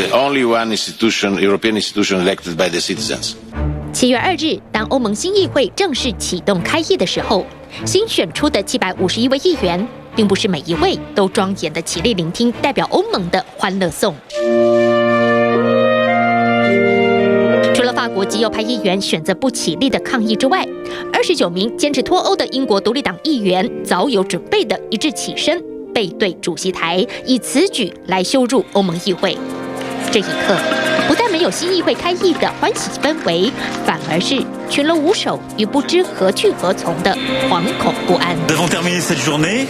the only one institution, European institution elected by the citizens. 7月2日，当欧盟新议会正式启动开议的时候，新选出的751位议员，并不是每一位都庄严的起立聆听代表欧盟的欢乐颂。除了法国极右派议员选择不起立的抗议之外，29名坚持脱欧的英国独立党议员早有准备的一致起身，背对主席台，以此举来羞辱欧盟议会。这一刻，不但没有新议会开议的欢喜氛围，反而是群龙无首与不知何去何从的惶恐不安。Nous avons terminé cette journée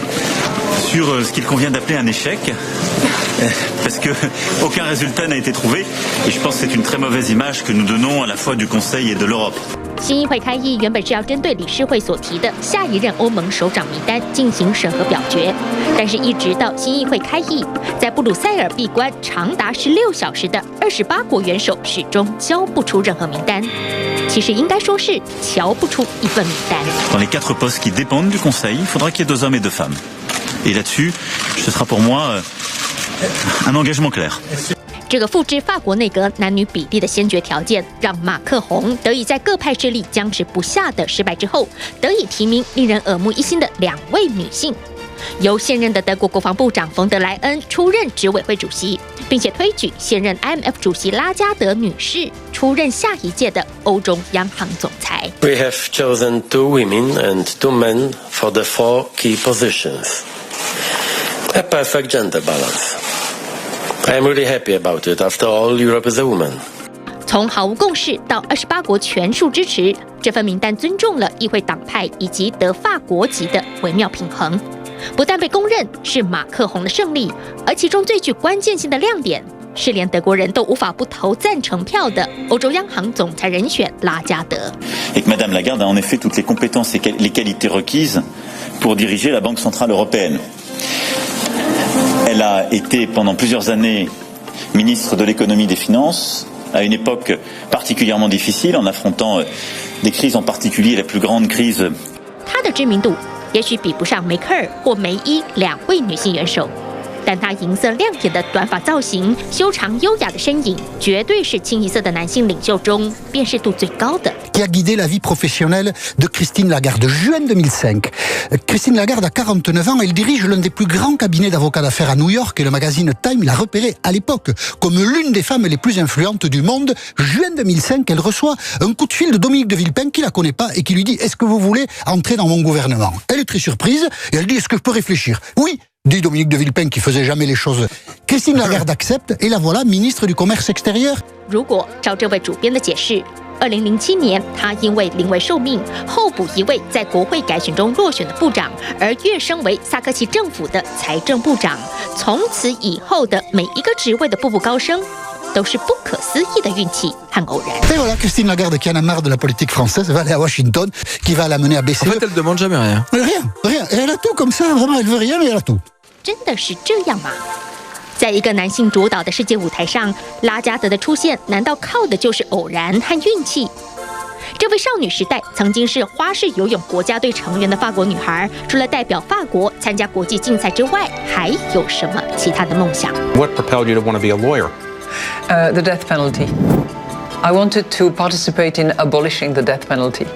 sur ce qu'il convient d'appeler un échec, parce que aucun résultat n'a été trouvé, et je pense que c'est une très mauvaise image que nous donnons à la fois du Conseil et de l'Europe. 新议会开议原本是要针对理事会所提的下一任欧盟首长名单进行审核表决，但是一直到新议会开议，在布鲁塞尔闭关长达16小时的28国元首始终交不出任何名单。其实应该说是瞧不出一份名单。Dans les 4 postes qui dépendent du Conseil, il faudra qu'il y ait 2 hommes et 2 femmes. Et là-dessus, ce sera pour moi un engagement clair. 这个复制法国内阁男女比例的先决条件，让马克宏得以在各派势力僵持不下的失败之后，得以提名令人耳目一新的2位女性，由现任的德国国防部长冯德莱恩出任执委会主席，并且推举现任 IMF 主席拉加德女士出任下一届的欧洲央行总裁。We have chosen 2 women and 2 men for the 4 key positions. A perfect gender balance.I am really happy about it. After all, Europe is a woman. 从毫无共识到28国全数支持，这份名单尊重了议会党派以及德法国籍的微妙平衡，不但被公认是马克宏的胜利，而其中最具关键性的亮点是连德国人都无法不投赞成票的欧洲央行总裁人选拉加德。Et que Madame Lagarde a en effet toutes les compétences et les qualités requises pour diriger la Banque centrale européenne.Elle a été pendant plusieurs années ministre de l'économie et des finances, à une époque particulièrement difficile, en affrontant des crises, en particulier la plus grande crise. 她的知名度也许比不上梅克尔或梅伊2位女性元首，但她银色亮眼的短发造型、修长优雅的身影，绝对是清一色的男性领袖中辨识度最高的。Qui a guidé la vie professionnelle de Christine Lagarde. Juin 2005. Christine Lagarde a 49 ans, elle dirige l'un des plus grands cabinets d'avocats d'affaires à New York et le magazine Time l'a repérée à l'époque comme l'une des femmes les plus influentes du monde. Juin 2005, elle reçoit un coup de fil de Dominique de Villepin qui la connaît pas et qui lui dit « Est-ce que vous voulez entrer dans mon gouvernement ?» Elle est très surprise et elle dit « Est-ce que je peux réfléchir ?» Oui, dit Dominique de Villepin qui faisait jamais les choses. Christine Lagarde accepte et la voilà ministre du Commerce extérieur. 如果照这位主编的解释，2007年，他因为临危受命，候补一位在国会改选中落选的部长，而跃升为萨科齐政府的财政部长。从此以后的每一个职位的步步高升，都是不可思议的运气和偶然。Et voilà, Christine Lagarde qui en a marre de la politique française va aller à Washington, qui va l'amener à BCE. En fait, elle demande jamais rien. Rien. Et elle a tout comme ça, vraiment, elle veut rien, mais elle a tout. 真的是这样吗？在一个男性主导的世界舞台上，拉加德的出现难道靠的就是偶然和运气？这位少女时代曾经是花式游泳国家队成员的法国女孩，除了代表法国参加国际竞赛之外，还有什么其他的梦想 What propelled you to want to be a lawyer? The death penalty. I wanted to participate in abolishing the death penalty.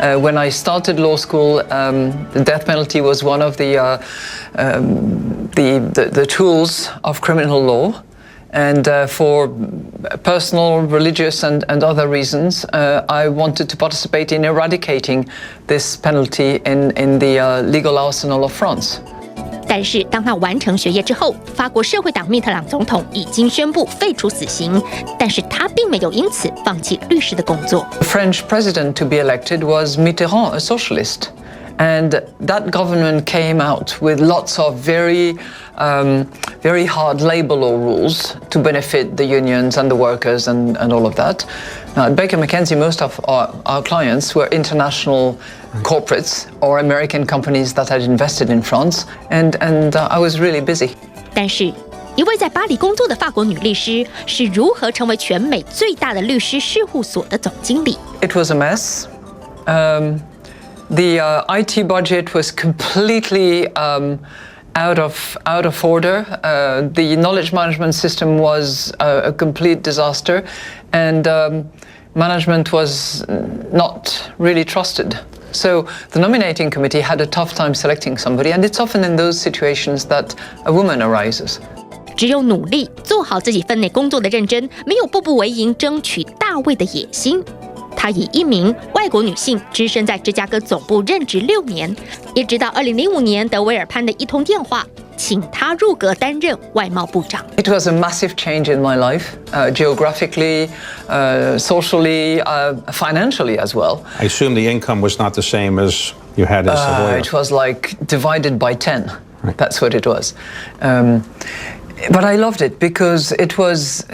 When I started law school, the death penalty was one of the tools of criminal law, and for personal, religious, and other reasons, I wanted to participate in eradicating this penalty in the legal arsenal of France. 但是，当他完成学业之后，法国社会党密特朗总统已经宣布废除死刑，但是他并没有因此放弃律师的工作。The French president to be elected was Mitterrand, a socialist, and that government came out with lots of very hard labor law rules to benefit the unions and the workers and all of that. At Baker McKenzie, most of our clients were international corporates or American companies that had invested in France, and I was really busy. 但是，一位在巴黎工作的法国女律师是如何成为全美最大的律师事务所的总经理 ？It was a mess. The IT budget was completely out of order. The knowledge management system was a complete disaster, and management was not really trusted. So the nominating committee had a tough time selecting somebody, and it's often in those situations that a woman arises. 只有努力做好自己分内工作的认真，没有步步为营争取大位的野心。她以一名外国女性只身在芝加哥总部任职6年，一直到2005年德维尔潘的一通电话，请她入阁担任外贸部长。It was a massive change in my life, geographically, socially, financially as well. I assume the income was not the same as you had as a lawyer. It was like divided by 10. Right. That's what it was. But I loved it because it was,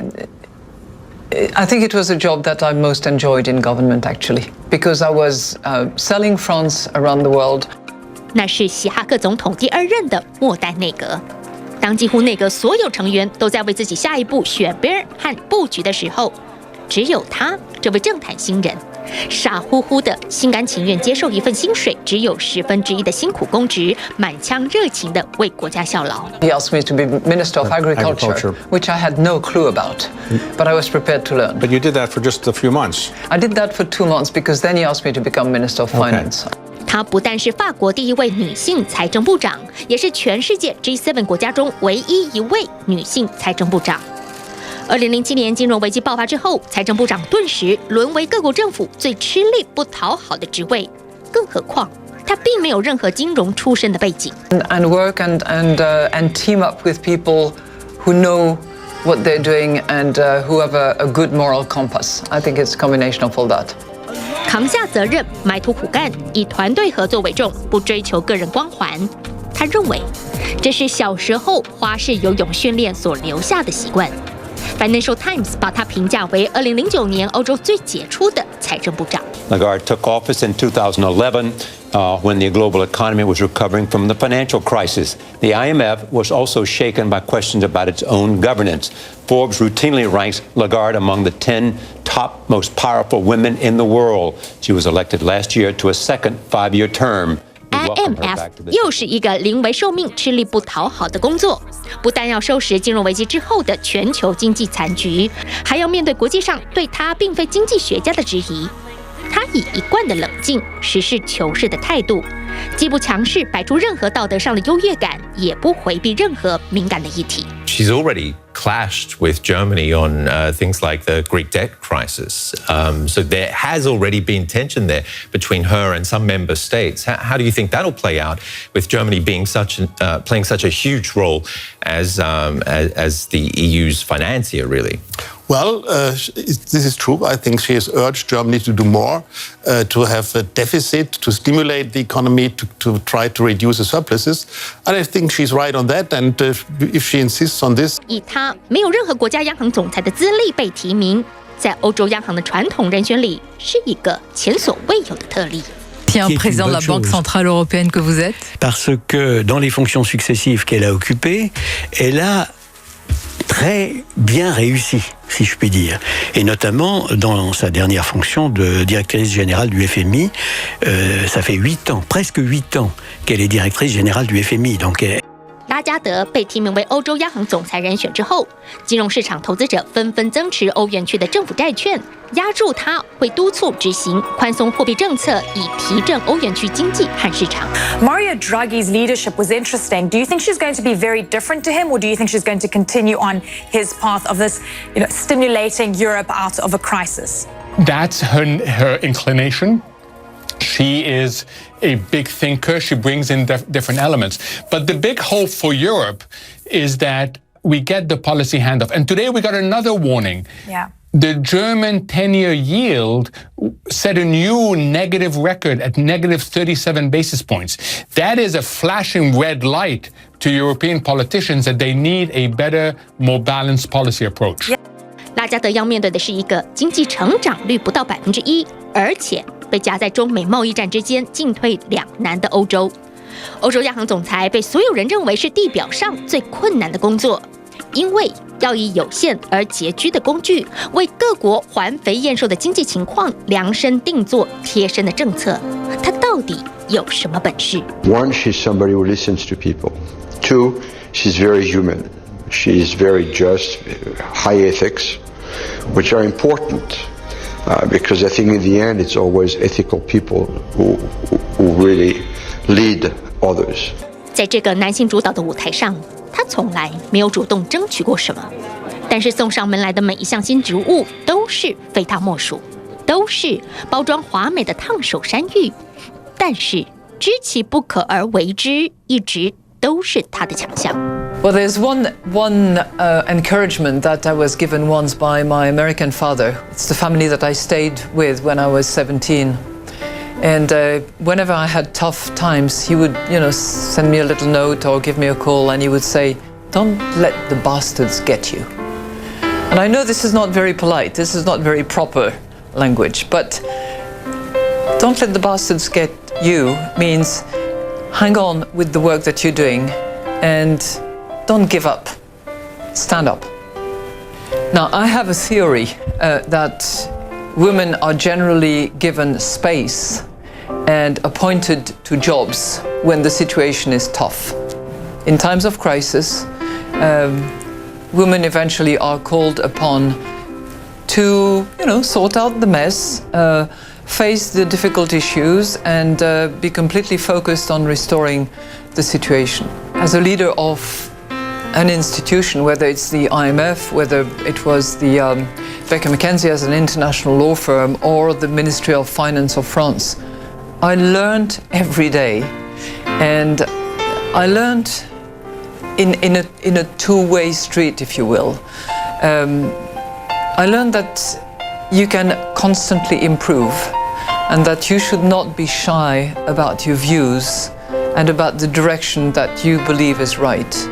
I think it was a job that I most enjoyed in government actually, because I was selling France around the world. 那是希哈克总统第2任的末代内阁，当几乎内阁所有成员都在为自己下一步选边和布局的时候，只有他这位政坛新人，傻乎乎的心甘情愿接受一份薪水只有1/10的辛苦公职，满腔热情的为国家效劳。He asked me to be Minister of Agriculture, which I had no clue about, but I was prepared to learn. But you did that for just a few months. I did that for 2 months because then he asked me to become Minister of Finance. 她不但是法国第1位女性财政部长，也是全世界 G7 国家中唯一1位女性财政部长。2007年金融危机爆发之后，财政部长顿时沦为各国政府最吃力不讨好的职位。更何况，她并没有任何金融出身的背景。And work and team up with people who know what they're doing and who have a good moral compass. I think it's a combination of all that. 扛下责任，埋头苦干，以团队合作为重，不追求个人光环。他认为，这是小时候花式游泳训练所留下的习惯。Financial Times 把他评价为2009年欧洲最杰出的财政部长。Lagarde took office in 2011 when the global economy was recovering from the financial crisis. The IMF was also shaken by questions about its own governance. Forbes routinely ranks Lagarde among the 10 top most powerful women in the world. She was elected last year to a second 5-year term. IMF 又是一个临危受命、吃力不讨好的工作，不但要收拾金融危机之后的全球经济残局，还要面对国际上对他并非经济学家的质疑。他以一贯的冷静、实事求是的态度，既不强势摆出任何道德上的优越感，也不回避任何敏感的议题。She's already clashed with Germany on things like the Greek debt crisis. So there has already been tension there between her and some member states. How do you think that'll play out with Germany being playing such a huge role as the EU's financier, really? Well, this is true. I think she has urged Germany to do more, to have a deficit, to stimulate the economy, to try to reduce the surpluses. And I think she's right on that. And if she insists on this, 以他没有任何国家央行总裁的资历被提名，在欧洲央行的传统人选里，是一个前所未有的特例。Président de la Banque centrale européenne que vous êtes? Parce que dans les fonctions successives qu'elle a occupées, elle a très bien réussi, si je puis dire. Et notamment dans sa dernière fonction de directrice générale du FMI. Ça fait 8 ans, presque 8 ans qu'elle est directrice générale du FMI. Donc 拉加德被提名为欧洲央行总裁人选之后，金融市场投资者纷纷增持欧元区的政府债券，押注他会督促执行宽松货币政策，以提振欧元区经济和市场。Mario Draghi's leadership was interesting. Do you think she's going to be very different to him, or do you think she's going to continue on his path of this, stimulating Europe out of a crisis? That's her inclination. She is a big thinker. She brings in different elements. But the big hope for Europe is that we get the policy handoff. And today we got another warning. Yeah. The German 10-year yield set a new negative record at negative 37 basis points. That is a flashing red light to European politicians that they need a better, more balanced policy approach. Yeah. 拉加德要面对的是一个经济成长率不到1%，而且被夹在中美贸易战之间进退两难的欧洲。欧洲央行总裁被所有人认为是地表上最困难的工作，因为要以有限而拮据的工具，为各国环肥燕瘦的经济情况量身定做贴身的政策。他到底有什么本事？ One, she's somebody who listens to people. Two, she's very human. She's very just, high ethics, which are important because I think in the end it's always ethical people who really lead others. 在这个男性主导的舞台上，他从来没有主动争取过什么，但是送上门来的每一项新职务都是非他莫属，都是包装华美的烫手山芋。但是知其不可而为之，一直都是他的强项。Well, there's one encouragement that I was given once by my American father. It's the family that I stayed with when I was 17. And whenever I had tough times, he would, send me a little note or give me a call, and he would say, "Don't let the bastards get you." And I know this is not very polite, this is not very proper language, but don't let the bastards get you means hang on with the work that you're doing and don't give up. Stand up. Now, I have a theory that women are generally given space and appointed to jobs when the situation is tough. In times of crisis, women eventually are called upon to, sort out the mess, face the difficult issues, and be completely focused on restoring the situation. As a leader of an institution, whether it's the IMF, whether it was the Baker McKenzie as an international law firm, or the Ministry of Finance of France, I learned every day, and I learned in a two-way street, if you will. I learned that you can constantly improve, and that you should not be shy about your views and about the direction that you believe is right.